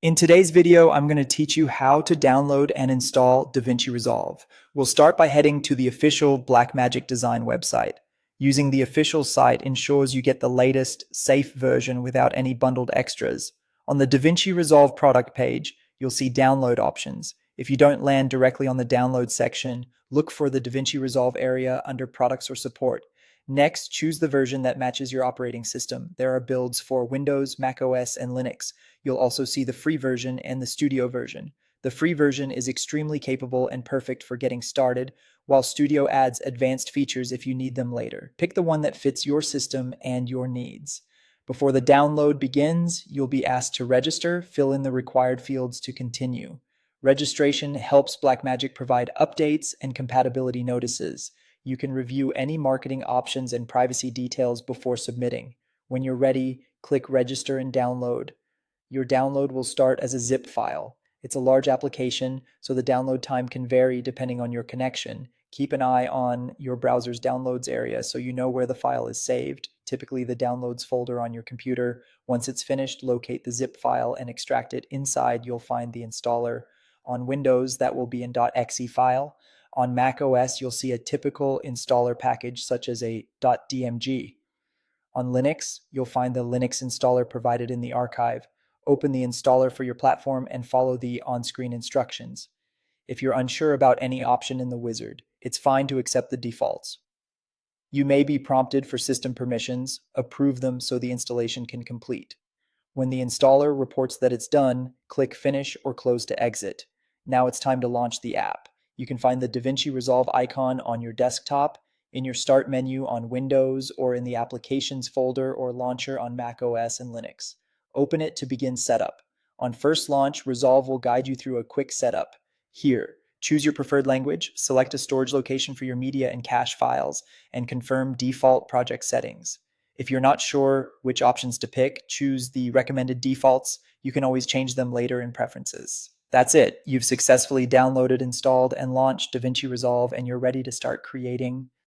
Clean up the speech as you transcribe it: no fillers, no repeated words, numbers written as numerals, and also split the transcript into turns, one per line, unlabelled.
In today's video, I'm going to teach you how to download and install DaVinci Resolve. We'll start by heading to the official Blackmagic Design website. Using the official site ensures you get the latest, safe version without any bundled extras. On the DaVinci Resolve product page, you'll see download options. If you don't land directly on the download section, look for the DaVinci Resolve area under Products or Support. Next, choose the version that matches your operating system. There are builds for Windows, macOS, and Linux. You'll also see the free version and the studio version. The free version is extremely capable and perfect for getting started, while Studio adds advanced features if you need them later. Pick the one that fits your system and your needs. Before the download begins, you'll be asked to register, fill in the required fields to continue. Registration helps Blackmagic provide updates and compatibility notices. You can review any marketing options and privacy details before submitting. When you're ready, click register and download. Your download will start as a zip file. It's a large application, so the download time can vary depending on your connection. Keep an eye on your browser's downloads area so you know where the file is saved, typically the downloads folder on your computer. Once it's finished, locate the zip file and extract it. Inside, you'll find the installer. On Windows, that will be in .exe file. On Mac OS, you'll see a typical installer package such as a .dmg. On Linux, you'll find the Linux installer provided in the archive. Open the installer for your platform and follow the on-screen instructions. If you're unsure about any option in the wizard, it's fine to accept the defaults. You may be prompted for system permissions. Approve them so the installation can complete. When the installer reports that it's done, click Finish or Close to exit. Now it's time to launch the app. You can find the DaVinci Resolve icon on your desktop, in your Start menu on Windows, or in the Applications folder or launcher on Mac OS and Linux. Open it to begin setup. On first launch, Resolve will guide you through a quick setup. Here, choose your preferred language, select a storage location for your media and cache files, and confirm default project settings. If you're not sure which options to pick, choose the recommended defaults. You can always change them later in preferences. That's it. You've successfully downloaded, installed, and launched DaVinci Resolve, and you're ready to start creating